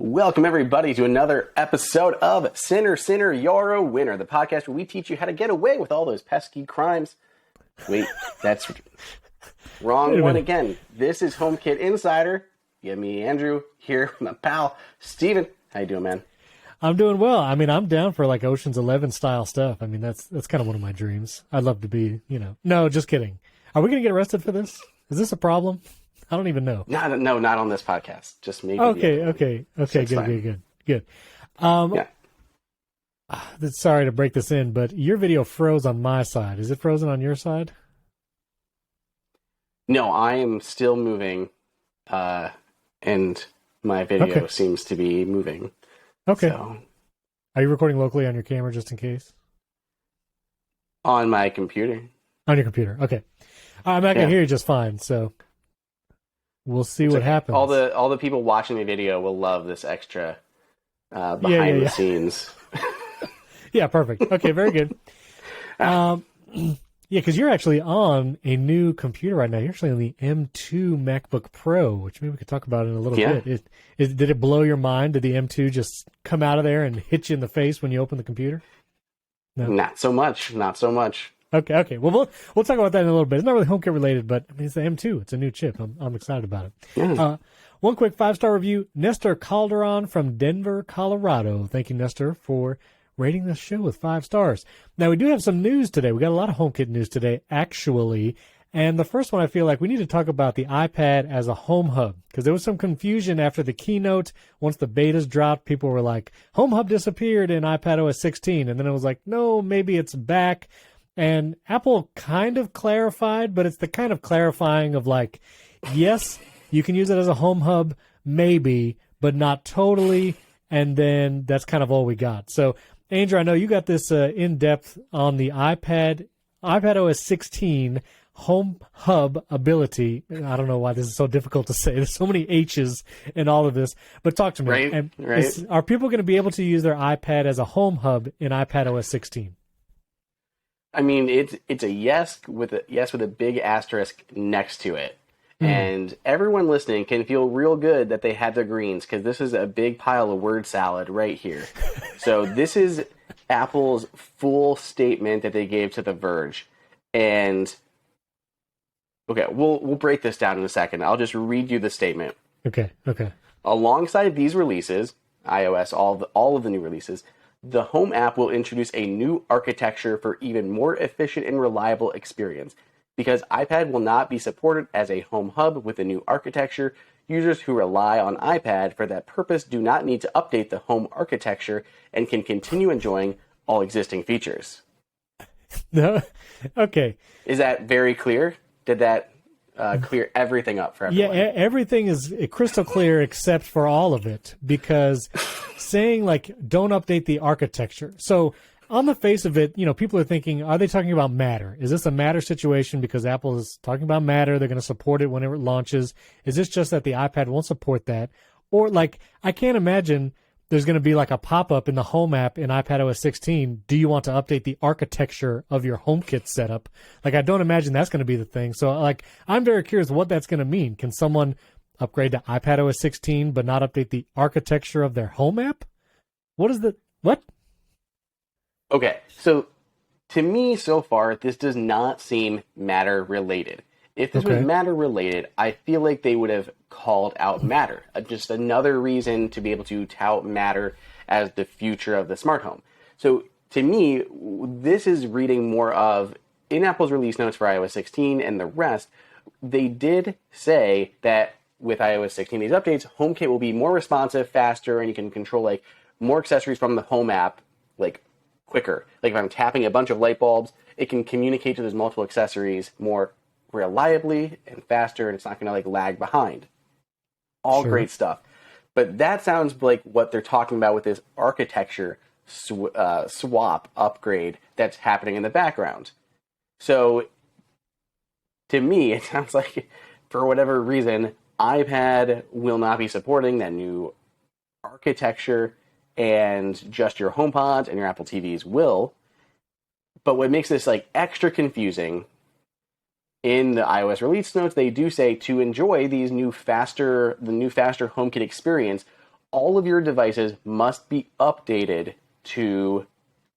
Welcome, everybody, to another episode of Sinner, You're a Winner, the podcast where we teach you how to get away with all those pesky crimes. Wait, that's wrong one again. This is HomeKit Insider. You have me, Andrew, here with my pal, Steven. How you doing, man? I'm doing well. I mean, I'm down for like Ocean's 11 style stuff. I mean, that's kind of one of my dreams. I'd love to be, No, just kidding. Are we going to get arrested for this? Is this a problem? I don't even know. No, not on this podcast. Just maybe. Okay. Good. Sorry to break this in, but your video froze on my side. Is it frozen on your side? No, I am still moving, and my video seems to be moving. Okay. So. Are you recording locally on your camera just in case? On my computer. On your computer. Okay. I can hear you just fine, so we'll see what happens. All the people watching the video will love this extra behind the scenes. Yeah, perfect. Okay, very good. Because you're actually on a new computer right now. You're actually on the M2 MacBook Pro, which maybe we could talk about in a little bit. Did it blow your mind? Did the M2 just come out of there and hit you in the face when you open the computer? No. Not so much. Okay. Well, we'll talk about that in a little bit. It's not really HomeKit related, but I mean, it's the M2. It's a new chip. I'm excited about it. Yeah. One quick 5-star review. Nestor Calderon from Denver, Colorado. Thank you, Nestor, for rating this show with 5 stars. Now, we do have some news today. We got a lot of HomeKit news today, actually. And the first one, I feel like we need to talk about the iPad as a home hub, because there was some confusion after the keynote. Once the betas dropped, people were like, Home Hub disappeared in iPadOS 16. And then it was like, no, maybe it's back. And Apple kind of clarified, but it's the kind of clarifying of like, yes, you can use it as a home hub, maybe, but not totally. And then that's kind of all we got. So, Andrew, I know you got this in-depth on the iPadOS 16 Home Hub ability. I don't know why this is so difficult to say. There's so many H's in all of this. But talk to me. Right. Are people going to be able to use their iPad as a home hub in iPadOS 16? I mean, it's a yes with a big asterisk next to it. And everyone listening can feel real good that they had their greens, because this is a big pile of word salad right here. So this is Apple's full statement that they gave to The Verge. And, okay, we'll break this down in a second. I'll just read you the statement. Okay. Alongside these releases, iOS, all of the new releases, the Home app will introduce a new architecture for even more efficient and reliable experience. Because iPad will not be supported as a home hub with the new architecture, users who rely on iPad for that purpose do not need to update the home architecture and can continue enjoying all existing features. No, okay. Is that very clear? Did that clear everything up for everyone? Yeah, everything is crystal clear except for all of it, because saying like don't update the architecture. So on the face of it, people are thinking, are they talking about Matter? Is this a Matter situation because Apple is talking about Matter? They're going to support it whenever it launches. Is this just that the iPad won't support that? Or like, I can't imagine there's going to be like a pop-up in the Home app in iPadOS 16. Do you want to update the architecture of your HomeKit setup? Like, I don't imagine that's going to be the thing. So like, I'm very curious what that's going to mean. Can someone upgrade to iPadOS 16 but not update the architecture of their Home app? What? Okay, so to me, so far, this does not seem Matter related. If this was Matter related, I feel like they would have called out Matter. Just another reason to be able to tout Matter as the future of the smart home. So to me, this is reading more of, in Apple's release notes for iOS 16 and the rest, they did say that with iOS 16, these updates, HomeKit will be more responsive, faster, and you can control like more accessories from the Home app, like quicker. Like if I'm tapping a bunch of light bulbs, it can communicate to those multiple accessories more reliably and faster, and it's not going to like lag behind. All great stuff. But that sounds like what they're talking about with this architecture swap upgrade that's happening in the background. So to me, it sounds like for whatever reason, iPad will not be supporting that new architecture, and just your HomePods and your Apple TVs will. But what makes this like extra confusing, in the iOS release notes, they do say to enjoy the new faster HomeKit experience, all of your devices must be updated to,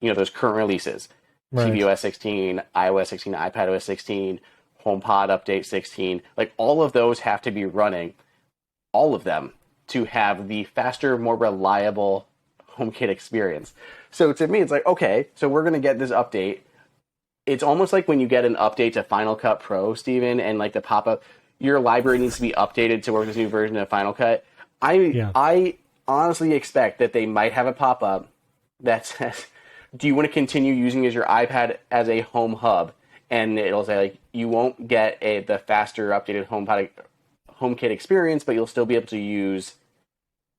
those current releases. Right. tvOS 16, iOS 16, iPadOS 16, HomePod Update 16. Like, all of those have to be running, all of them, to have the faster, more reliable HomeKit experience. So to me, it's like, okay, so we're going to get this update. It's almost like when you get an update to Final Cut Pro, Steven, and like the pop-up, your library needs to be updated to work with this new version of Final Cut. I honestly expect that they might have a pop-up that says, do you want to continue using your iPad as a home hub? And it'll say, like, you won't get the faster updated HomeKit experience, but you'll still be able to use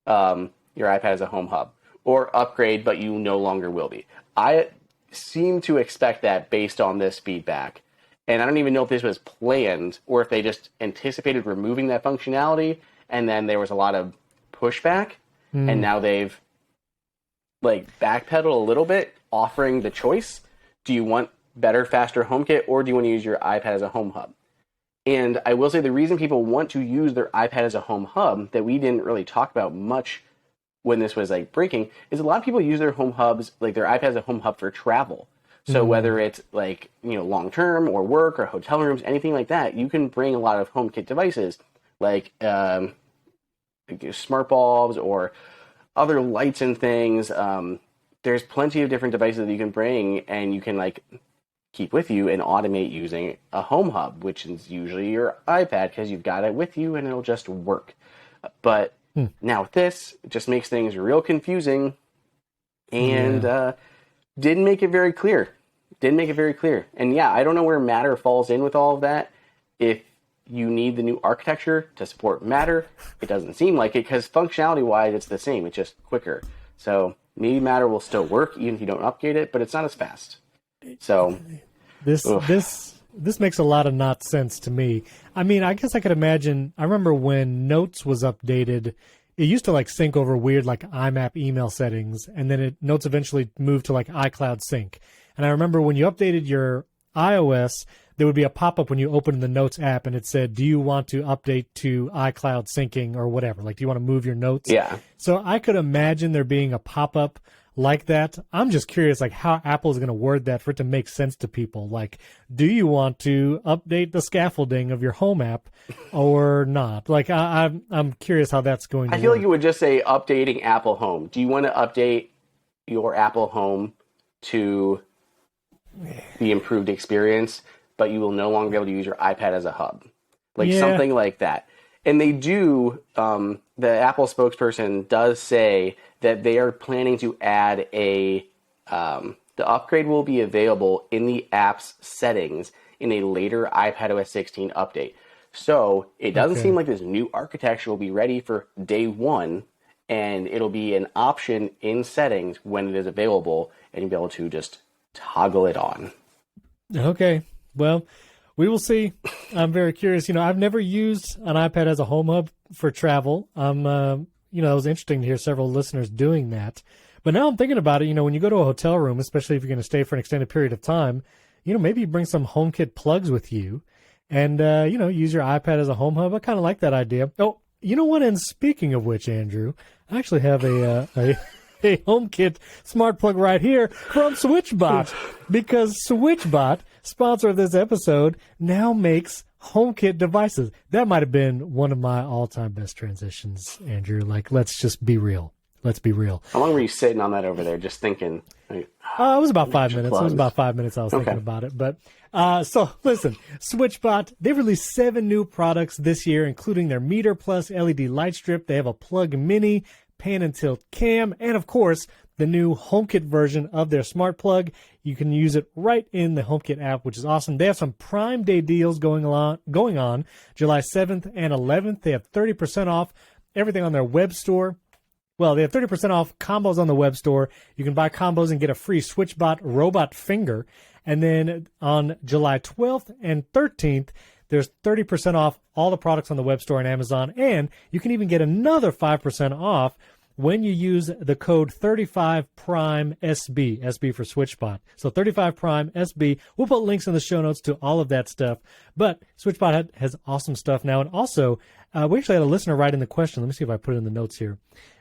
your iPad as a home hub. Or upgrade, but you no longer will be. I seem to expect that based on this feedback. And I don't even know if this was planned or if they just anticipated removing that functionality and then there was a lot of pushback and now they've like backpedaled a little bit, offering the choice. Do you want better, faster HomeKit or do you want to use your iPad as a home hub? And I will say the reason people want to use their iPad as a home hub that we didn't really talk about much when this was like breaking is a lot of people use their home hubs, like their iPad as a home hub for travel. So whether it's like, long term or work or hotel rooms, anything like that, you can bring a lot of HomeKit devices like smart bulbs or other lights and things. There's plenty of different devices that you can bring and you can like keep with you and automate using a home hub, which is usually your iPad because you've got it with you and it'll just work. But now with this, it just makes things real confusing and didn't make it very clear. And yeah, I don't know where Matter falls in with all of that. If you need the new architecture to support Matter, it doesn't seem like it because functionality-wise, it's the same. It's just quicker. So maybe Matter will still work even if you don't upgrade it, but it's not as fast. So This makes a lot of not sense to me. I mean, I guess I could imagine, I remember when Notes was updated, it used to like sync over weird like IMAP email settings, and then Notes eventually moved to like iCloud Sync. And I remember when you updated your iOS, there would be a pop-up when you opened the Notes app, and it said, do you want to update to iCloud syncing or whatever? Like, do you want to move your notes? Yeah. So I could imagine there being a pop-up like that. I'm just curious, like, how Apple is going to word that for it to make sense to people. Like, do you want to update the scaffolding of your home app or not? Like, I'm curious how that's going to I feel work. like it would just say updating Apple Home. Do you want to update your Apple Home to the improved experience, but you will no longer be able to use your iPad as a hub? Like something like that. And they do, the Apple spokesperson does say that they are planning to add the upgrade will be available in the app's settings in a later iPadOS 16 update. So it doesn't seem like this new architecture will be ready for day one, and it'll be an option in settings when it is available, and you'll be able to just toggle it on. Okay. Well, we will see. I'm very curious. I've never used an iPad as a home hub for travel. It was interesting to hear several listeners doing that. But now I'm thinking about it, when you go to a hotel room, especially if you're going to stay for an extended period of time, maybe you bring some HomeKit plugs with you and, use your iPad as a home hub. I kind of like that idea. Oh, you know what? And speaking of which, Andrew, I actually have a HomeKit smart plug right here from Switchbot because Switchbot, sponsor of this episode, now makes HomeKit devices. That might have been one of my all-time best transitions, Andrew. Like, let's just be real. Let's be real. How long were you sitting on that over there just thinking? It was about 5 minutes. Plugs. It was about 5 minutes I was thinking about it. But so listen, Switchbot, they've released 7 new products this year, including their Meter Plus LED light strip. They have a Plug Mini, pan and tilt cam, and of course, the new HomeKit version of their smart plug. You can use it right in the HomeKit app, which is awesome. They have some Prime Day deals going on July 7th and 11th. They have 30% off everything on their web store. Well, they have 30% off combos on the web store. You can buy combos and get a free Switchbot robot finger. And then on July 12th and 13th, there's 30% off all the products on the web store and Amazon. And you can even get another 5% off when you use the code 35PRIME-SB, SB for Switchbot. So 35PRIME-SB. We'll put links in the show notes to all of that stuff. But Switchbot has awesome stuff now. And also, we actually had a listener write in the question. Let me see if I put it in the notes here.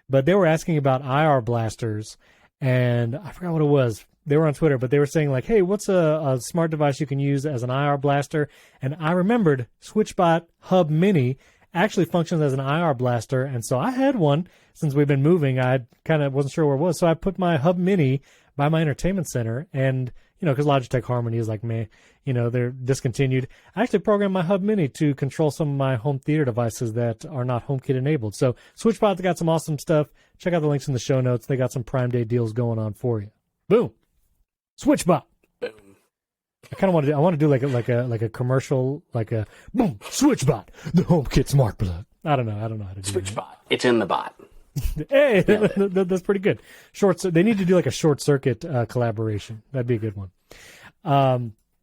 but they were asking about IR blasters, and I forgot what it was. They were on Twitter, but they were saying like, hey, what's a smart device you can use as an IR blaster? And I remembered Switchbot Hub Mini actually functions as an IR blaster, and so I had one since we've been moving. I kind of wasn't sure where it was, so I put my Hub Mini by my entertainment center, and because Logitech Harmony is like meh, they're discontinued. I actually programmed my Hub Mini to control some of my home theater devices that are not HomeKit enabled. So Switchbot's got some awesome stuff. Check out the links in the show notes. They got some Prime Day deals going on for you. Boom. Switchbot. Boom. I kind of want to do. I want to do like a commercial, like a boom. Switchbot, the HomeKit smart plug. I don't know how to do Switchbot. It's in the bot. Hey, that's pretty good. They need to do like a short circuit collaboration. That'd be a good one.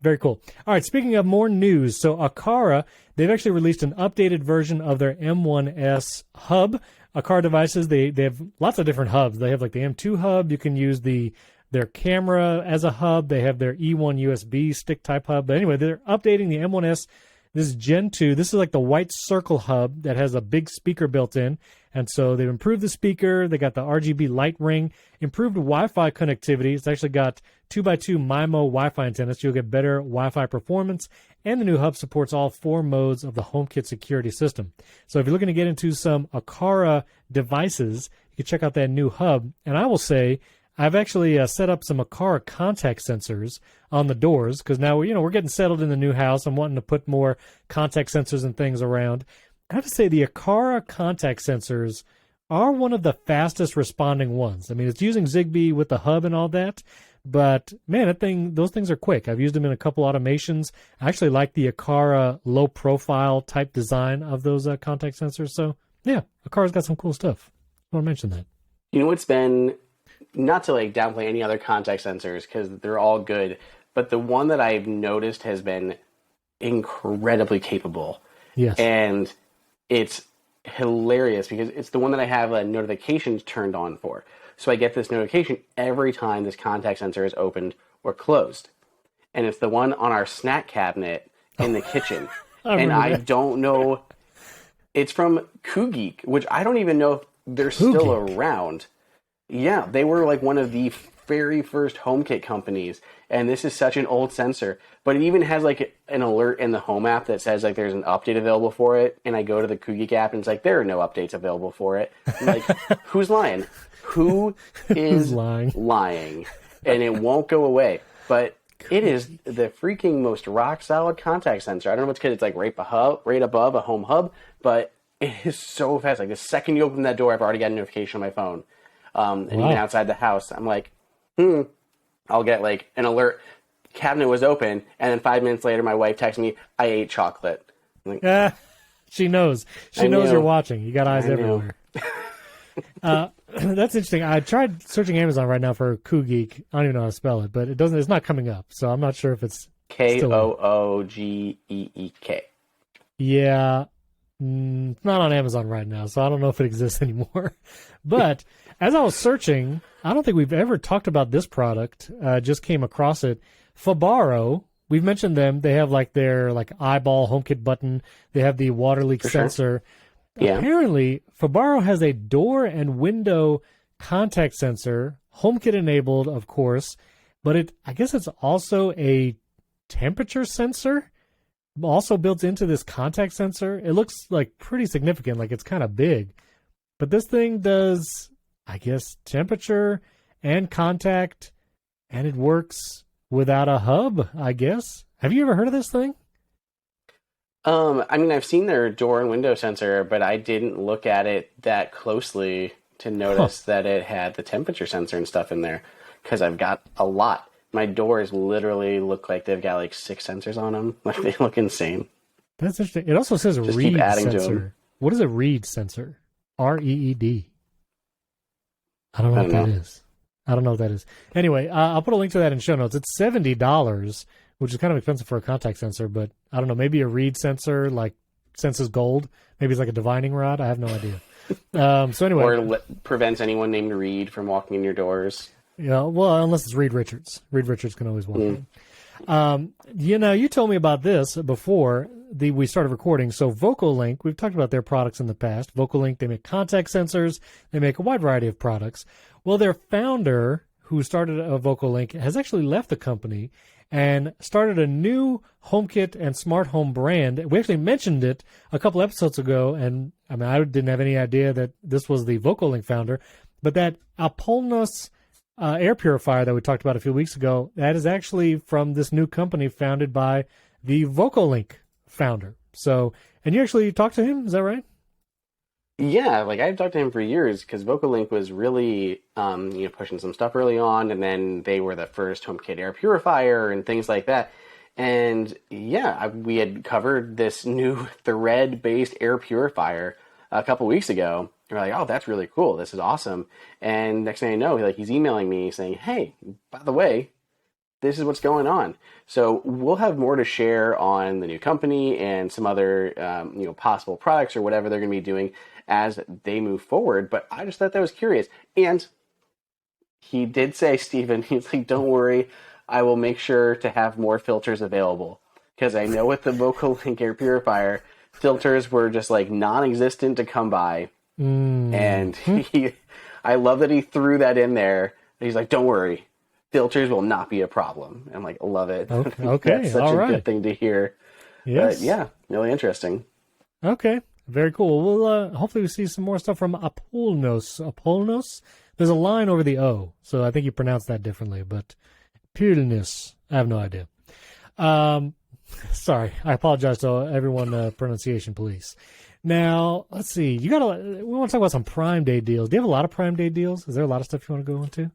Very cool. All right. Speaking of more news, so Aqara, they've actually released an updated version of their M1S hub. Aqara devices, they have lots of different hubs. They have like the M2 hub. You can use their camera as a hub. They have their E1 USB stick type hub. But anyway, they're updating the M1S. This is Gen 2. This is like the white circle hub that has a big speaker built in. And so they've improved the speaker. They got the RGB light ring, improved Wi-Fi connectivity. It's actually got 2x2 MIMO Wi-Fi antennas, so you'll get better Wi-Fi performance. And the new hub supports all 4 modes of the HomeKit security system. So if you're looking to get into some Aqara devices, you can check out that new hub. And I will say, I've actually set up some Aqara contact sensors on the doors because now we're getting settled in the new house. I'm wanting to put more contact sensors and things around. I have to say the Aqara contact sensors are one of the fastest responding ones. I mean, it's using Zigbee with the hub and all that, but man, those things are quick. I've used them in a couple automations. I actually like the Aqara low profile type design of those contact sensors. So yeah, Aqara's got some cool stuff. I want to mention that. It's been, not to like downplay any other contact sensors because they're all good, but the one that I've noticed has been incredibly capable. Yes. And it's hilarious because it's the one that I have notifications turned on for. So I get this notification every time this contact sensor is opened or closed. And it's the one on our snack cabinet in the kitchen. I don't know. It's from Kugeek, which I don't even know if they're still around. Yeah, they were like one of the very first HomeKit companies, and this is such an old sensor. But it even has like an alert in the Home app that says like there's an update available for it, and I go to the Kugeek app and it's like there are no updates available for it. I'm like, who's lying? Who is lying? And it won't go away. But it is the freaking most rock solid contact sensor. I don't know if it's because it's like right above a home hub, but it is so fast. Like the second you open that door, I've already got a notification on my phone. And even outside the house, I'm like, I'll get like an alert. Cabinet was open, and then 5 minutes later, my wife texts me, "I ate chocolate." I'm like, she knows. She knows you're watching. You got eyes everywhere. That's interesting. I tried searching Amazon right now for Kugeek. I don't even know how to spell it, but it doesn't. It's not coming up, so I'm not sure if it's Koogeek. Yeah, it's not on Amazon right now, so I don't know if it exists anymore. But as I was searching, I don't think we've ever talked about this product. Just came across it. Fibaro, we've mentioned them. They have like their like eyeball HomeKit button. They have the water leak sensor. Yeah. Apparently, Fibaro has a door and window contact sensor, HomeKit enabled, of course, but I guess it's also a temperature sensor, also built into this contact sensor. It looks like pretty significant, like it's kind of big. But this thing does, I guess, temperature and contact, and it works without a hub, I guess. Have you ever heard of this thing? I mean, I've seen their door and window sensor, but I didn't look at it that closely to notice that it had the temperature sensor and stuff in there, because I've got a lot. My doors literally look like they've got like 6 sensors on them. Like they look insane. That's interesting. It also says Just read keep adding sensor. to them. What is a read sensor? REED. I don't know what that is. I don't know what that is. Anyway, I'll put a link to that in show notes. It's $70, which is kind of expensive for a contact sensor, but I don't know, maybe a read sensor like senses gold. Maybe it's like a divining rod. I have no idea. So anyway. Or prevents anyone named Reed from walking in your doors. Yeah, well, unless it's Reed Richards. Reed Richards can always walk in. You told me about this before we started recording. So Vocallink, we've talked about their products in the past. Vocallink, they make contact sensors. They make a wide variety of products. Well, their founder, who started Vocallink, has actually left the company and started a new HomeKit and smart home brand. We actually mentioned it a couple episodes ago, and I didn't have any idea that this was the Vocallink founder, but that AppleInsider air purifier that we talked about a few weeks ago, that is actually from this new company founded by the Vocallink founder. So, and you actually talked to him, is that right? Yeah, I've talked to him for years because Vocallink was really, pushing some stuff early on, and then they were the first HomeKit air purifier and things like that. And yeah, we had covered this new thread-based air purifier a couple weeks ago. We're like, oh, that's really cool. This is awesome. And next thing I know, he's emailing me saying, hey, by the way, this is what's going on. So we'll have more to share on the new company and some other, possible products or whatever they're going to be doing as they move forward. But I just thought that was curious. And he did say, Stephen, he's like, don't worry, I will make sure to have more filters available. Because I know with the Vocallink air purifier, filters were just non-existent to come by. And I love that he threw that in there. He's like, don't worry, filters will not be a problem. I'm like, love it. Okay. That's such a good thing to hear. Yes. But yeah, really interesting. Okay. Very cool. We'll hopefully we see some more stuff from Apolnos. There's a line over the O, so I think you pronounce that differently, but Apolnos, I have no idea. Sorry, I apologize to everyone, pronunciation police. Now, let's see. We want to talk about some Prime Day deals. Do you have a lot of Prime Day deals? Is there a lot of stuff you want to go into?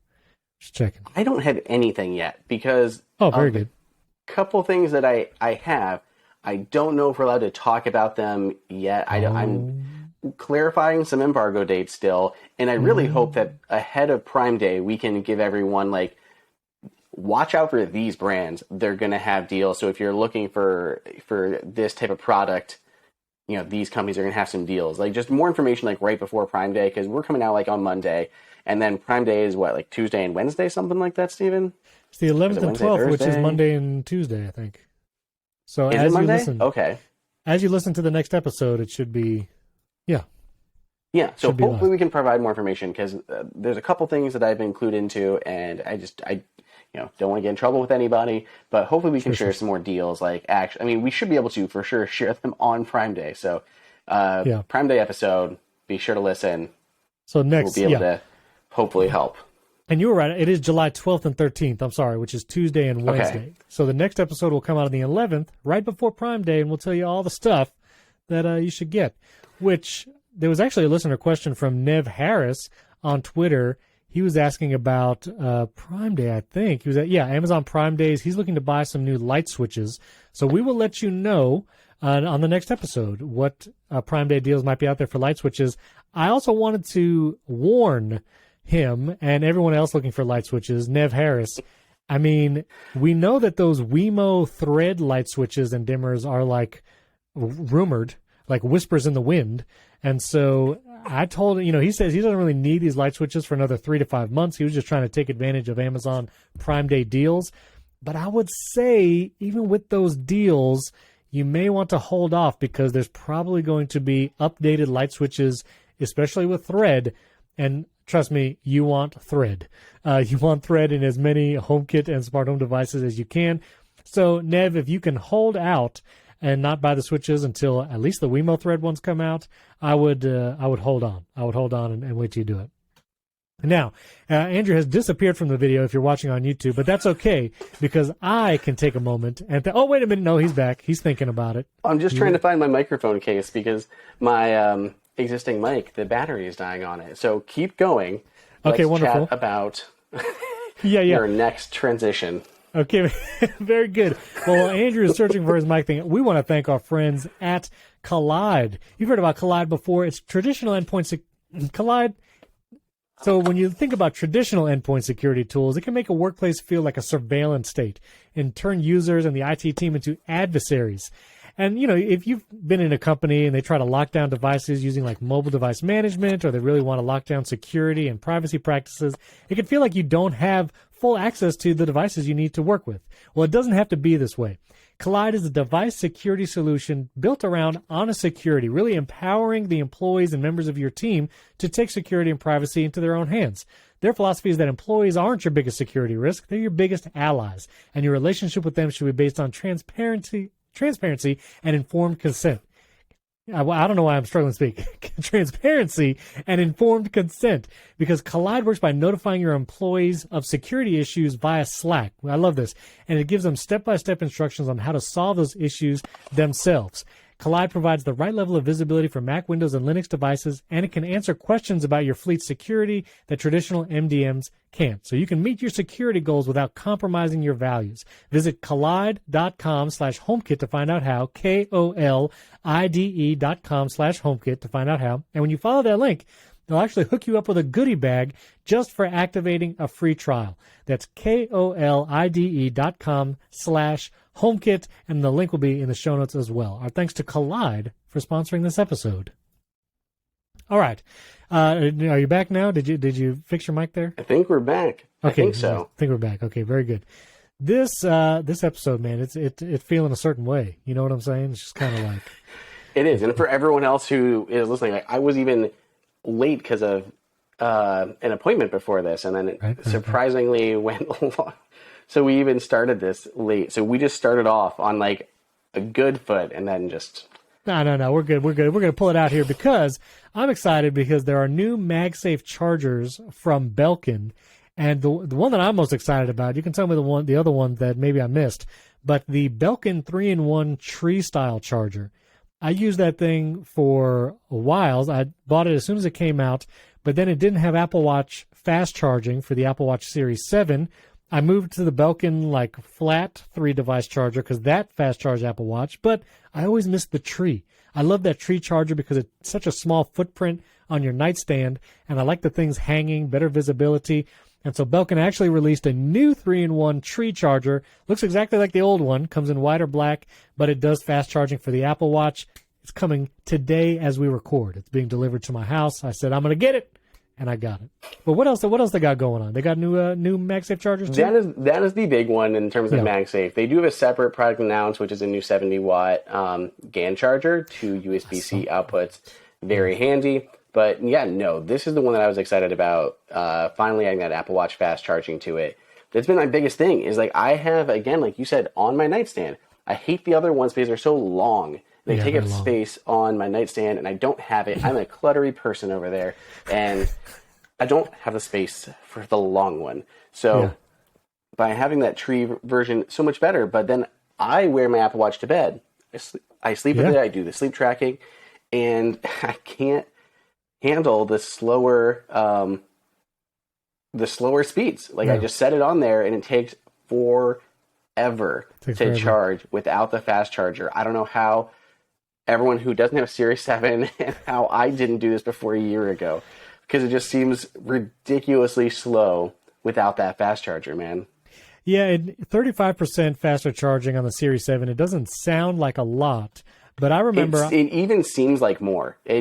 Just checking. I don't have anything yet because very good. Couple things that I have. I don't know if we're allowed to talk about them yet. I'm clarifying some embargo dates still, and I really hope that ahead of Prime Day we can give everyone watch out for these brands. They're going to have deals. So if you're looking for this type of product, these companies are going to have some deals. Just more information right before Prime Day, because we're coming out on Monday, and then Prime Day is what, Tuesday and Wednesday, something like that, Stephen? It's the 11th and 12th, which is Monday and Tuesday, I think. So is as it Monday? You listen, okay. As you listen to the next episode, it should be, Yeah, so hopefully we can provide more information, because there's a couple things that I've included into, and I don't want to get in trouble with anybody, but hopefully we can share some more deals. We should be able to for sure share them on Prime Day. So, Prime Day episode, be sure to listen. So next, we'll be able to hopefully help. And you were right. It is July 12th and 13th. I'm sorry, which is Tuesday and Wednesday. Okay. So the next episode will come out on the 11th, right before Prime Day, and we'll tell you all the stuff that you should get. Which there was actually a listener question from Nev Harris on Twitter. He was asking about Prime Day, I think. He was Amazon Prime Days. He's looking to buy some new light switches. So we will let you know on the next episode what Prime Day deals might be out there for light switches. I also wanted to warn him and everyone else looking for light switches, Nev Harris. We know that those Wemo thread light switches and dimmers are rumored, whispers in the wind. And so I told him, he says he doesn't really need these light switches for another 3 to 5 months. He was just trying to take advantage of Amazon Prime Day deals. But I would say, even with those deals, you may want to hold off, because there's probably going to be updated light switches, especially with thread. And trust me, you want thread. You want thread in as many HomeKit and smart home devices as you can. So, Nev, if you can hold out and not buy the switches until at least the Wemo thread ones come out, I would hold on. I would hold on and wait till you do it. Now, Andrew has disappeared from the video if you're watching on YouTube, but that's okay, because I can take a moment and wait a minute. No, he's back. He's thinking about it. I'm just trying to find my microphone case, because my existing mic, the battery is dying on it. So keep going. Okay, Let's wonderful. Chat about your next transition. Okay, very good. Well, Andrew is searching for his mic thing. We want to thank our friends at Collide. You've heard about Collide before. It's traditional endpoint Collide. So when you think about traditional endpoint security tools, it can make a workplace feel like a surveillance state and turn users and the IT team into adversaries. And, if you've been in a company and they try to lock down devices using like mobile device management, or they really want to lock down security and privacy practices, it can feel like you don't have full access to the devices you need to work with. Well, it doesn't have to be this way. Collide is a device security solution built around honest security, really empowering the employees and members of your team to take security and privacy into their own hands. Their philosophy is that employees aren't your biggest security risk, they're your biggest allies, and your relationship with them should be based on transparency and informed consent. I don't know why I'm struggling to speak. Transparency and informed consent, because Collide works by notifying your employees of security issues via Slack. I love this. And it gives them step-by-step instructions on how to solve those issues themselves. Collide provides the right level of visibility for Mac, Windows, and Linux devices, and it can answer questions about your fleet's security that traditional MDMs can't. So you can meet your security goals without compromising your values. Visit collide.com/HomeKit to find out how, KOLIDE.com/HomeKit to find out how. And when you follow that link, they'll actually hook you up with a goodie bag just for activating a free trial. That's KOLIDE.com/HomeKit, and the link will be in the show notes as well. Our thanks to Collide for sponsoring this episode. All right. Are you back now? Did you fix your mic there? I think we're back. Okay, I think so. I think we're back. Okay, very good. This episode, man, it's feeling a certain way. You know what I'm saying? It's just kind of like... It is. And for everyone else who is listening, I was even late because of an appointment before this, and then it surprisingly went long. So we even started this late. So we just started off on like a good foot, and then just... No. We're good. We're going to pull it out here because I'm excited because there are new MagSafe chargers from Belkin. And the one that I'm most excited about, you can tell me the other one that maybe I missed, but the Belkin 3-in-1 tree-style charger. I used that thing for a while. I bought it as soon as it came out, but then it didn't have Apple Watch fast charging for the Apple Watch Series 7. I moved to the Belkin like flat 3-device charger because that fast charged Apple Watch, but I always missed the tree. I love that tree charger because it's such a small footprint on your nightstand, and I like the things hanging, better visibility. And so Belkin actually released a new 3-in-1 tree charger. Looks exactly like the old one, comes in white or black, but it does fast charging for the Apple Watch. It's coming today as we record. It's being delivered to my house. I said, I'm going to get it. And I got it. But what else they got going on? They got new MagSafe chargers too? That is the big one in terms of MagSafe. They do have a separate product announced, which is a new 70-watt GAN charger, 2 USB-C outputs. Very handy. But yeah, no, this is the one that I was excited about. Finally adding that Apple Watch fast charging to it. That's been my biggest thing is like I have, again, like you said, on my nightstand. I hate the other ones because they're so long. They take up space on my nightstand, and I don't have it. I'm a cluttery person over there, and I don't have the space for the long one. So by having that tree version, so much better. But then I wear my Apple Watch to bed. I sleep with it. I do the sleep tracking, and I can't handle the slower speeds. Like I just set it on there, and it takes forever to charge without the fast charger. I don't know how everyone who doesn't have a Series 7 and how I didn't do this before a year ago, because it just seems ridiculously slow without that fast charger, man. Yeah, 35% faster charging on the Series 7. It doesn't sound like a lot, but I remember... It even seems like more. It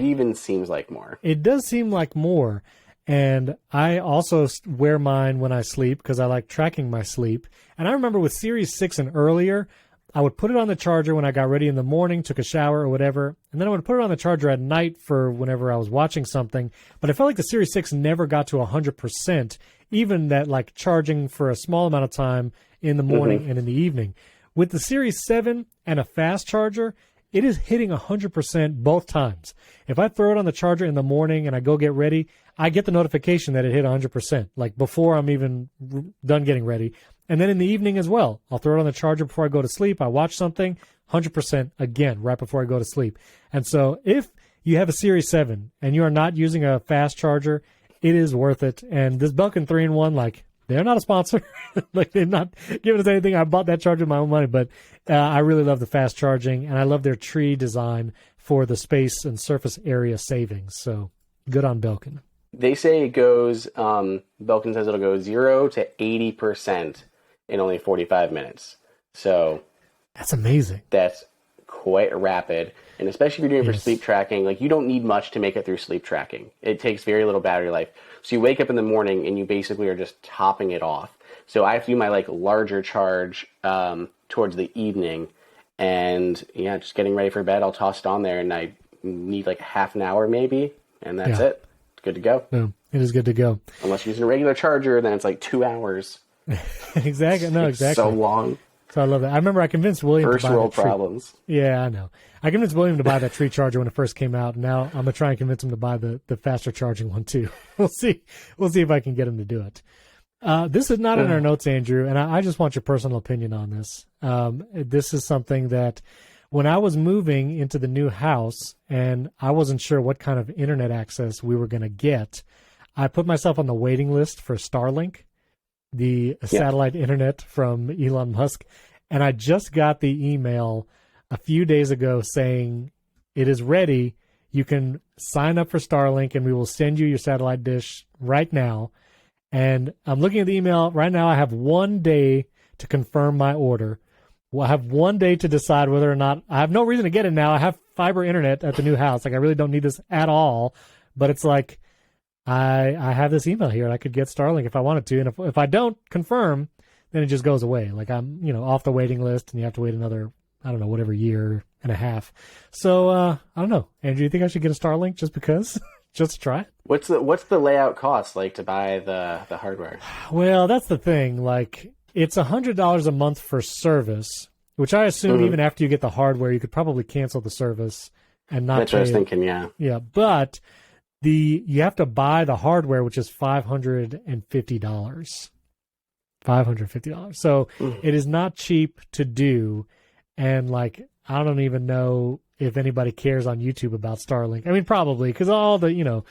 does seem like more, and I also wear mine when I sleep because I like tracking my sleep. And I remember with Series 6 and earlier, I would put it on the charger when I got ready in the morning, took a shower or whatever, and then I would put it on the charger at night for whenever I was watching something. But I felt like the Series 6 never got to 100%, even that like charging for a small amount of time in the morning and in the evening. With the Series 7 and a fast charger, it is hitting 100% both times. If I throw it on the charger in the morning and I go get ready, I get the notification that it hit 100%, like before I'm even done getting ready. And then in the evening as well, I'll throw it on the charger before I go to sleep. I watch something, 100% again, right before I go to sleep. And so if you have a Series 7 and you are not using a fast charger, it is worth it. And this Belkin 3-in-1, like, they're not a sponsor. Like, they're not giving us anything. I bought that charger with my own money, but I really love the fast charging, and I love their tree design for the space and surface area savings. So good on Belkin. They say it goes, Belkin says it'll go 0 to 80% in only 45 minutes. So that's amazing. That's quite rapid. And especially if you're doing it for sleep tracking, like you don't need much to make it through sleep tracking. It takes very little battery life. So you wake up in the morning and you basically are just topping it off. So I have to do my like larger charge towards the evening, and just getting ready for bed. I'll toss it on there, and I need like half an hour maybe, and that's it. It's good to go. Boom. It is good to go. Unless you're using a regular charger, then it's like 2 hours. Exactly. No, exactly. So long. So I love that. I remember I convinced William First to buy world that tree. problems. Yeah, I know. I convinced William to buy that tree charger when it first came out. Now I'm gonna try and convince him to buy the faster charging one too. We'll see. We'll see if I can get him to do it. This is not in our notes, Andrew, and I just want your personal opinion on this. This is something that when I was moving into the new house and I wasn't sure what kind of internet access we were going to get, I put myself on the waiting list for Starlink, the satellite internet from Elon Musk, and I just got the email a few days ago saying it is ready. You can sign up for Starlink and we will send you your satellite dish right now. And I'm looking at the email right now. I have 1 day to confirm my order. Well, I have 1 day to decide whether or not I have no reason to get it now. I have fiber internet at the new house. Like I really don't need this at all. But it's like I have this email here and I could get Starlink if I wanted to. And if I don't confirm, then it just goes away. Like I'm, off the waiting list and you have to wait another, I don't know, whatever year and a half. So I don't know. Andrew, you think I should get a Starlink just because? Just to try it? What's the layout cost like to buy the hardware? Well, that's the thing. Like, it's $100 a month for service, which I assume even after you get the hardware, you could probably cancel the service and not. That's what I was thinking. Yeah. Yeah, but you have to buy the hardware, which is $550. $550. So it is not cheap to do, and like I don't even know if anybody cares on YouTube about Starlink. I mean, probably, because all the,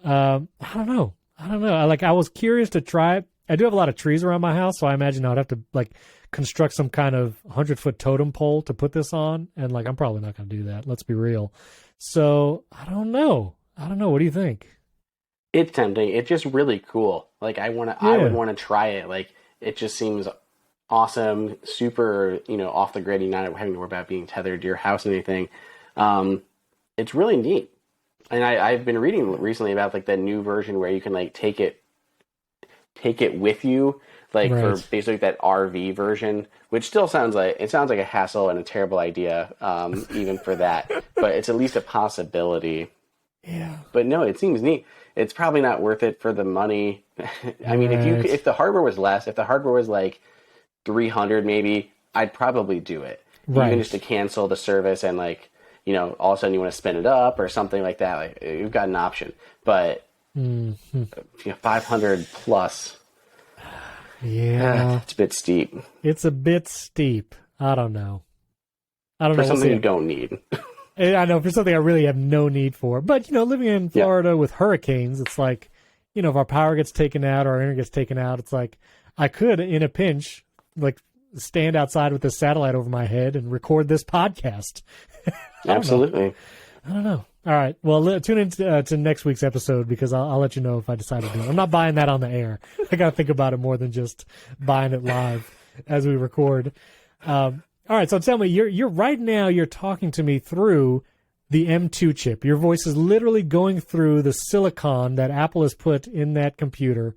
I don't know. I was curious to try it. I do have a lot of trees around my house, so I imagine I would have to, like, construct some kind of 100-foot totem pole to put this on, and, like, I'm probably not going to do that. Let's be real. So, I don't know. What do you think? It's tempting. It's just really cool. Like, I would want to try it. Like, it just seems awesome, super, off the grid. You're not having to worry about being tethered to your house and anything. It's really neat. And I've been reading recently about like the new version where you can like take it with you, like for basically that RV version, which still sounds like a hassle and a terrible idea, even for that. But it's at least a possibility. Yeah. But no, it seems neat. It's probably not worth it for the money. I mean, if the hardware was less, if the hardware was like $300 maybe, I'd probably do it. Right. Even just to cancel the service and like, all of a sudden you want to spin it up or something like that. Like you've got an option. But 500 plus. Yeah. It's a bit steep. It's a bit steep. I don't know. For something you don't need. I know, for something I really have no need for. But, living in Florida with hurricanes, it's like, if our power gets taken out or our internet gets taken out, it's like I could, in a pinch, like stand outside with this satellite over my head and record this podcast. Absolutely. I don't know. All right. Well, tune in to next week's episode because I'll let you know if I decide to do it. I'm not buying that on the air. I got to think about it more than just buying it live as we record. All right. So tell me, you're right now, you're talking to me through the M2 chip. Your voice is literally going through the silicon that Apple has put in that computer.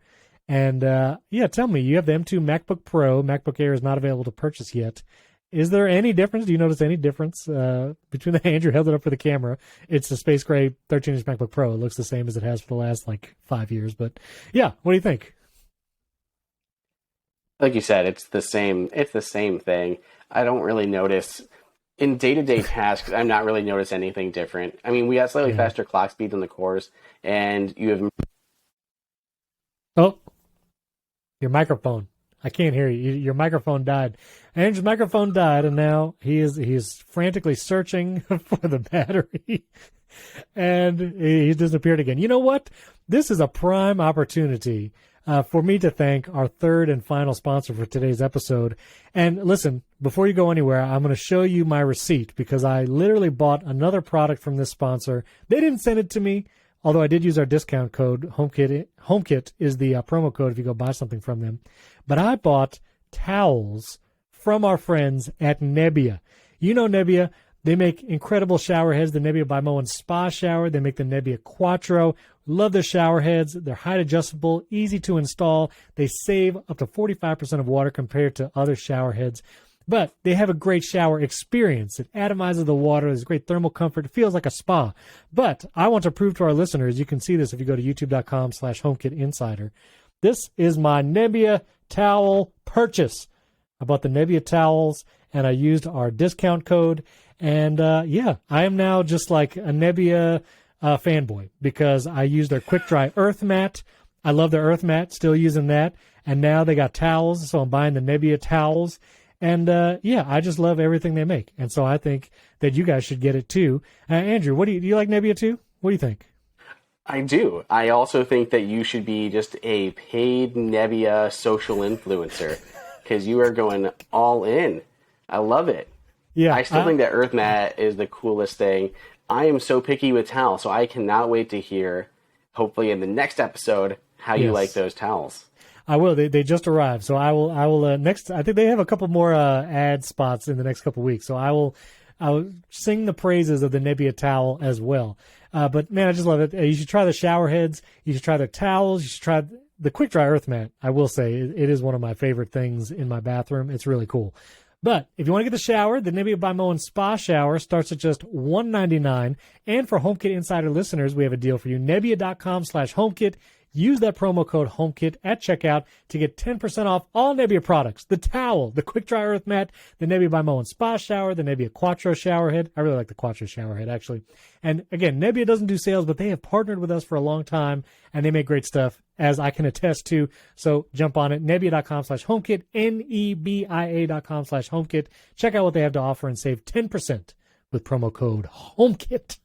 And tell me, you have the M2 MacBook Pro. MacBook Air is not available to purchase yet. Is there any difference? Do you notice any difference between the Andrew held it up for the camera? It's a space gray 13-inch MacBook Pro. It looks the same as it has for the last 5 years. But yeah, what do you think? Like you said, it's the same. It's the same thing. I don't really notice in day-to-day tasks. I'm not really notice anything different. I mean, we have slightly faster clock speeds on the cores, and you have. Oh, your microphone. I can't hear you. Your microphone died. Andrew's microphone died, and now he is frantically searching for the battery, and he disappeared again. You know what? This is a prime opportunity for me to thank our third and final sponsor for today's episode. And listen, before you go anywhere, I'm going to show you my receipt because I literally bought another product from this sponsor. They didn't send it to me, although I did use our discount code. HomeKit is the promo code if you go buy something from them. But I bought towels from our friends at Nebbia. You know Nebbia, They make incredible shower heads, the Nebula by Moen Spa Shower. They make the Nebula Quattro. Love their shower heads. They're height adjustable, easy to install. They save up to 45% of water compared to other shower heads. But they have a great shower experience. It atomizes the water. There's great thermal comfort. It feels like a spa. But I want to prove to our listeners, you can see this if you go to youtube.com/HomeKit Insider. This is my Nebula towel purchase. I bought the Nebula towels, and I used our discount code. And, I am now just like a Nebula fanboy because I used their Quick Dry Earth Mat. I love their Earth Mat, still using that. And now they got towels, so I'm buying the Nebula towels. And, I just love everything they make. And so I think that you guys should get it too. Andrew, do you like Nebula too? What do you think? I do. I also think that you should be just a paid Nebula social influencer because you are going all in. I love it. Yeah, I still think that Earth Mat is the coolest thing. I am so picky with towels, so I cannot wait to hear, hopefully in the next episode, how you like those towels. I will. They just arrived, so I will next. I think they have a couple more ad spots in the next couple weeks, so I will sing the praises of the Nebula towel as well. But man, I just love it. You should try the shower heads. You should try the towels. You should try the Quick Dry Earth Mat. I will say it is one of my favorite things in my bathroom. It's really cool. But if you want to get the shower, the Nebula by Moen Spa Shower starts at just $199. And for HomeKit Insider listeners, we have a deal for you. Nebula.com/HomeKit. Use that promo code HomeKit at checkout to get 10% off all Nebula products. The towel, the Quick Dry Earth Mat, the Nebula by Moen Spa Shower, the Nebula Quattro Shower Head. I really like the Quattro Shower Head, actually. And again, Nebula doesn't do sales, but they have partnered with us for a long time, and they make great stuff, as I can attest to. So jump on it, Nebula.com/HomeKit, Nebia.com/HomeKit. Check out what they have to offer and save 10% with promo code HomeKit.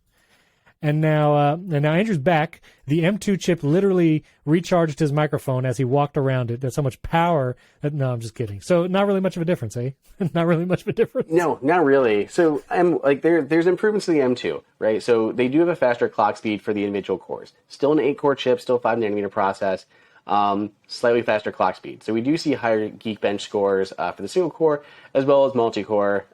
And now Andrew's back. The M2 chip literally recharged his microphone as he walked around it. That's how much power. No, I'm just kidding. So not really much of a difference, eh? Not really much of a difference. No, not really. So there's improvements to the M2, right? So they do have a faster clock speed for the individual cores. Still an 8-core chip, still 5-nanometer process, slightly faster clock speed. So we do see higher Geekbench scores for the single core as well as multi-core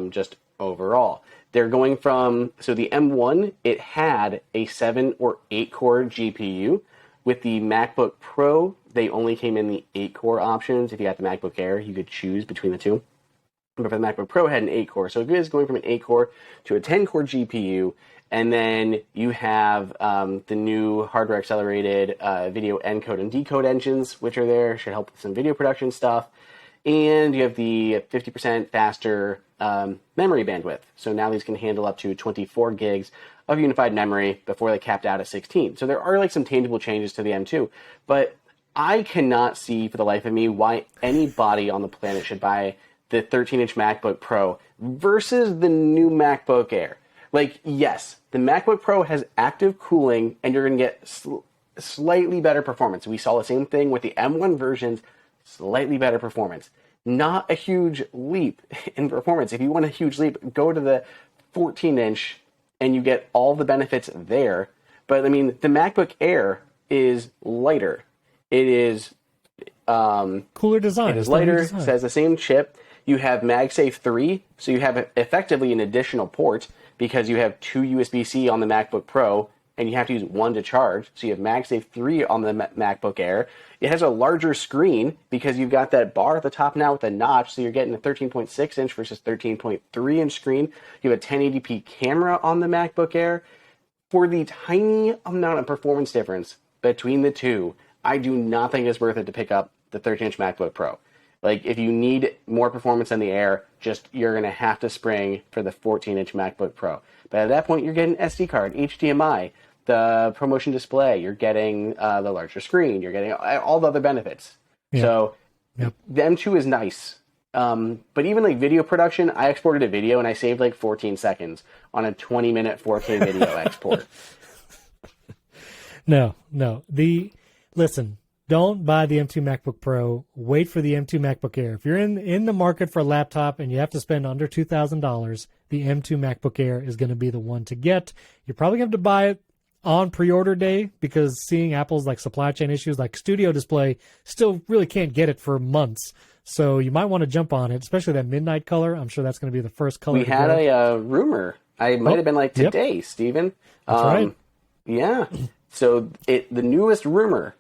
just overall. They're going from, so the M1, it had a 7 or 8-core GPU. With the MacBook Pro, they only came in the 8-core options. If you got the MacBook Air, you could choose between the two. But for the MacBook Pro, it had an 8-core. So it is going from an 8-core to a 10-core GPU. And then you have the new hardware-accelerated video encode and decode engines, which are there, should help with some video production stuff. And you have the 50% faster memory bandwidth. So now these can handle up to 24 gigs of unified memory before they capped out at 16. So there are some tangible changes to the M2, but I cannot see for the life of me why anybody on the planet should buy the 13-inch MacBook Pro versus the new MacBook Air. Yes, the MacBook Pro has active cooling and you're going to get slightly better performance. We saw the same thing with the M1 versions, slightly better performance. Not a huge leap in performance. If you want a huge leap, go to the 14-inch and you get all the benefits there. But, the MacBook Air is lighter. It is... cooler design. It is lighter. It has the same chip. You have MagSafe 3, so you have effectively an additional port because you have 2 USB-C on the MacBook Pro, and you have to use one to charge. So you have MagSafe 3 on the MacBook Air. It has a larger screen because you've got that bar at the top now with a notch, so you're getting a 13.6-inch versus 13.3-inch screen. You have a 1080p camera on the MacBook Air. For the tiny amount of performance difference between the two, I do not think it's worth it to pick up the 13-inch MacBook Pro. If you need more performance than the Air, you're going to have to spring for the 14-inch MacBook Pro. But at that point, you're getting SD card, HDMI, the ProMotion display, you're getting the larger screen, you're getting all the other benefits. Yeah. So the M2 is nice. But even video production, I exported a video and I saved 14 seconds on a 20-minute 4K video export. No. Listen, don't buy the M2 MacBook Pro. Wait for the M2 MacBook Air. If you're in the market for a laptop and you have to spend under $2,000, the M2 MacBook Air is going to be the one to get. You're probably going to have to buy it on pre-order day because seeing Apple's supply chain issues, Studio Display still really can't get it for months. So you might want to jump on it, especially that midnight color. I'm sure that's going to be the first color. We had a rumor. I might have been like today, Steven. That's right. Yeah. So the newest rumor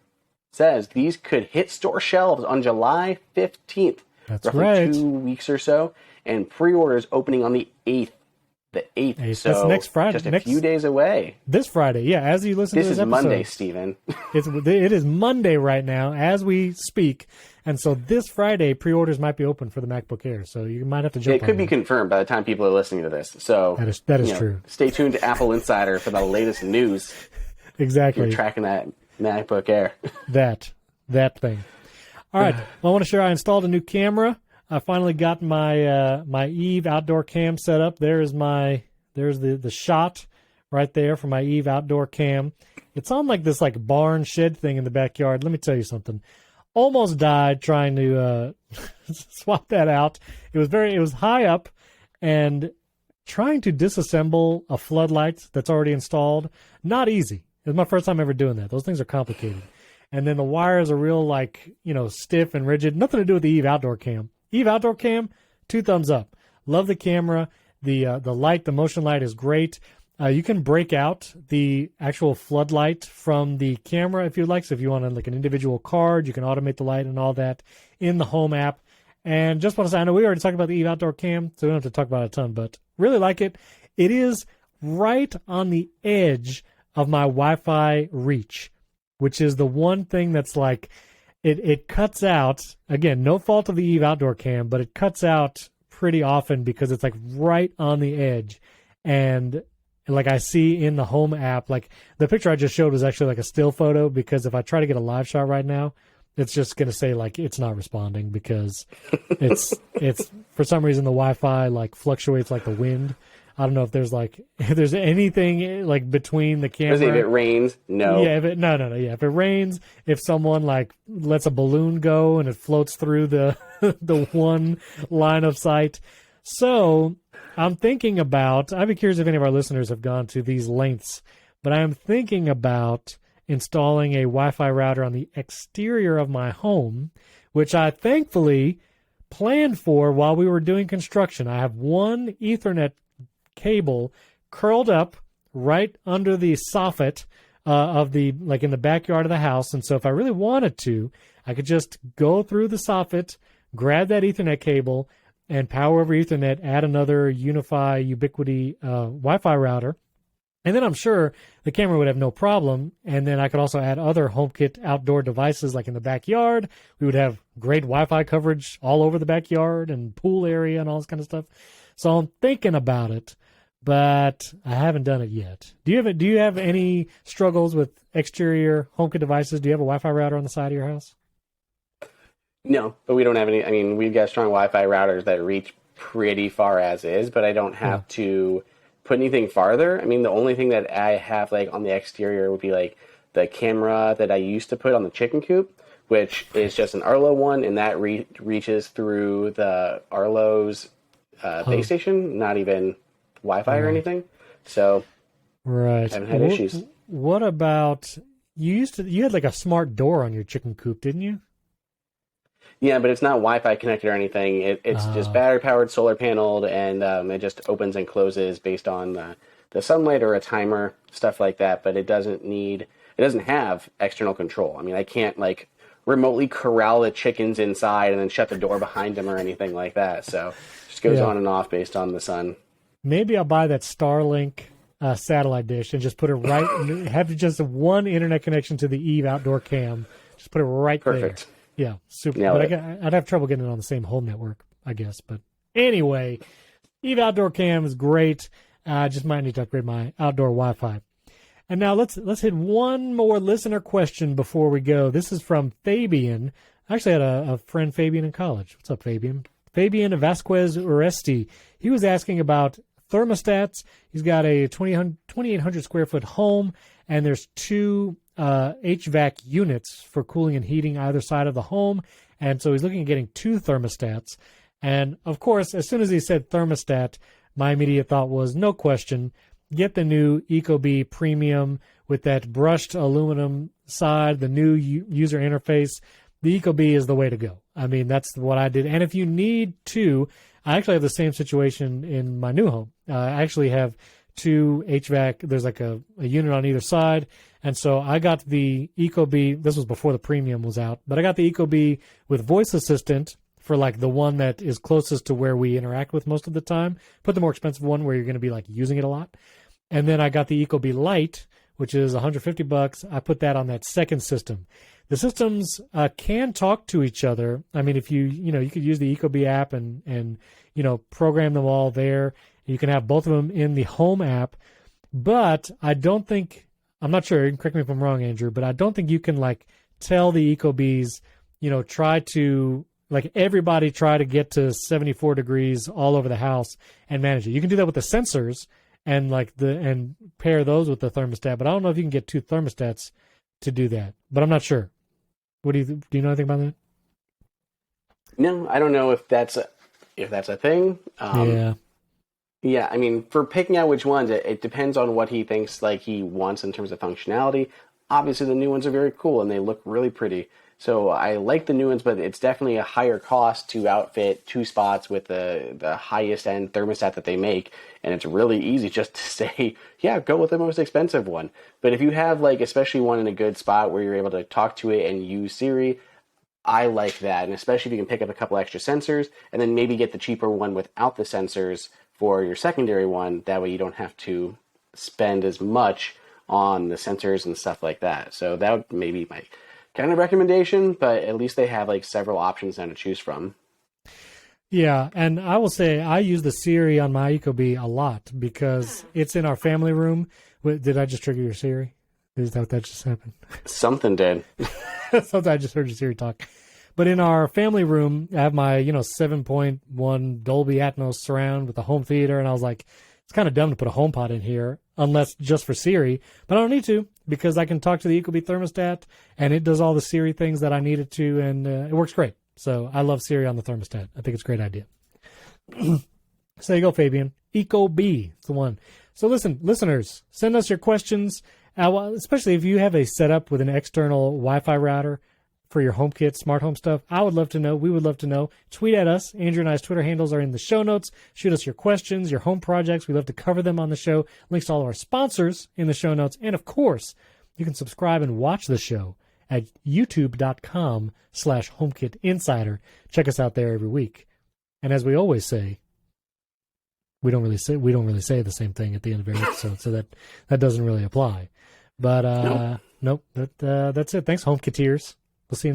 says these could hit store shelves on July 15th. That's roughly right. 2 weeks or so. And pre-orders opening on the 8th. The 8th. So that's next Friday. Just a few days away. This Friday, yeah. As you listen to this episode. This is Monday, Steven. It is Monday right now as we speak. And so this Friday, pre-orders might be open for the MacBook Air. So you might have to jump on it. It could be confirmed by the time people are listening to this. So that is true. Stay tuned to AppleInsider for the latest news. Exactly. If you're tracking that MacBook Air. that thing. All right. Well, I want to share I installed a new camera. I finally got my my Eve outdoor cam set up. There's the shot right there for my Eve outdoor cam. It's on like this like barn shed thing in the backyard. Let me tell you something. Almost died trying to swap that out. It was high up, and trying to disassemble a floodlight that's already installed, not easy. It was my first time ever doing that. Those things are complicated. And then the wires are real stiff and rigid. Nothing to do with the Eve outdoor cam. Eve outdoor cam, 2 thumbs up. Love the camera. The light, the motion light is great. You can break out the actual floodlight from the camera if you'd like. So if you want an individual card, you can automate the light and all that in the Home app. And just want to say, I know we already talked about the Eve outdoor cam, so we don't have to talk about it a ton, but really like it. It is right on the edge of my Wi-Fi reach, which is the one thing that's it cuts out. Again, no fault of the Eve outdoor cam, but it cuts out pretty often because it's right on the edge. And I see in the Home app, the picture I just showed was actually a still photo, because if I try to get a live shot right now, it's just going to say it's not responding because it's for some reason the Wi-Fi fluctuates like the wind. I don't know if there's anything between the camera. If it rains, no. Yeah, Yeah, if it rains, if someone lets a balloon go and it floats through the the one line of sight. So I'm thinking about. I'd be curious if any of our listeners have gone to these lengths, but I am thinking about installing a Wi-Fi router on the exterior of my home, which I thankfully planned for while we were doing construction. I have one Ethernet cable curled up right under the soffit of the in the backyard of the house, and so if I really wanted to, I could just go through the soffit, grab that Ethernet cable, and power over Ethernet, add another Unify Ubiquiti Wi-Fi router, and then I'm sure the camera would have no problem. And then I could also add other HomeKit outdoor devices in the backyard. We would have great Wi-Fi coverage all over the backyard and pool area and all this kind of stuff. So I'm thinking about it, but I haven't done it yet. Do you have any struggles with exterior HomeKit devices? Do you have a Wi-Fi router on the side of your house? No, but we don't have any. I mean, we've got strong Wi-Fi routers that reach pretty far as is, but I don't have to put anything farther. I mean, the only thing that I have on the exterior would be the camera that I used to put on the chicken coop, which is just an Arlo one, and that reaches through the Arlo's base station, not even Wi-Fi or anything. So right, I haven't had issues. What about you had a smart door on your chicken coop, didn't you? Yeah, but it's not Wi-Fi connected or anything. It's just battery-powered, solar-paneled, and it just opens and closes based on the sunlight or a timer, stuff like that. But it doesn't have external control. I mean, I can't remotely corral the chickens inside and then shut the door behind them or anything like that. So it just goes on and off based on the sun. Maybe I'll buy that Starlink satellite dish and just put it right. Have just one internet connection to the Eve outdoor cam. Just put it right Perfect. there. Yeah, super. But I'd have trouble getting it on the same home network, I guess. But anyway, Eve outdoor cam is great. I just might need to upgrade my outdoor Wi-Fi. And now let's hit one more listener question before we go. This is from Fabian. I actually had a friend, Fabian, in college. What's up, Fabian? Fabian Vasquez Oresti. He was asking about thermostats. He's got a 2,800 square foot home, and there's 2 HVAC units for cooling and heating either side of the home. And so he's looking at getting 2 thermostats. And of course, as soon as he said thermostat, my immediate thought was, no question, get the new Ecobee Premium with that brushed aluminum side, the new user interface. the Ecobee is the way to go. I mean, that's what I did. And if you need to, I actually have the same situation in my new home. I actually have two HVAC. There's like a unit on either side. And so I got the Ecobee. This was before the premium was out, but I got the Ecobee with voice assistant for like the one that is closest to where we interact with most of the time. Put the more expensive one where you're going to be like using it a lot. And then I got the Ecobee Lite, which is $150. I put that on that second system. The systems can talk to each other. I mean, if you could use the Ecobee app and program them all there. You can have both of them in the home app, but I'm not sure, correct me if I'm wrong, Andrew, but I don't think you can like tell the Ecobees, try to, like everybody try to get to 74 degrees all over the house and manage it. You can do that with the sensors and and pair those with the thermostat, but I don't know if you can get two thermostats to do that, but I'm not sure. Do you know anything about that? No, I don't know if that's a thing. Yeah, I mean, for picking out which ones, it depends on what he thinks like he wants in terms of functionality. Obviously, the new ones are very cool and they look really pretty. So I like the new ones, but it's definitely a higher cost to outfit two spots with the highest end thermostat that they make. And it's really easy just to say, yeah, go with the most expensive one. But if you have like, especially one in a good spot where you're able to talk to it and use Siri, I like that. And especially if you can pick up a couple extra sensors and then maybe get the cheaper one without the sensors for your secondary one. That way you don't have to spend as much on the sensors and stuff like that. So that would maybe my kind of recommendation, but at least they have like several options now to choose from. Yeah, and I will say I use the Siri on my Ecobee a lot because it's in our family room. Did I just trigger your Siri? Is that what that just happened? Something did. Something I just heard your Siri talk. But in our family room, I have my 7.1 Dolby Atmos surround with a home theater, and I was like, it's kind of dumb to put a HomePod in here unless just for Siri, but I don't need to because I can talk to the Ecobee thermostat and it does all the Siri things that I need it to, and it works great. So I love Siri on the thermostat. I think it's a great idea. So there you go, Fabian. Ecobee, it's the one. So listen, listeners, send us your questions, especially if you have a setup with an external Wi-Fi router for your HomeKit smart home stuff. I would love to know. We would love to know. Tweet at us. Andrew and I's Twitter handles are in the show notes. Shoot us your questions, your home projects. We love to cover them on the show. Links to all of our sponsors in the show notes. And of course, you can subscribe and watch the show at youtube.com/HomeKit Insider. Check us out there every week. And as we always say, we don't really say the same thing at the end of every episode, so that doesn't really apply. But nope, that's it. Thanks, HomeKiteers.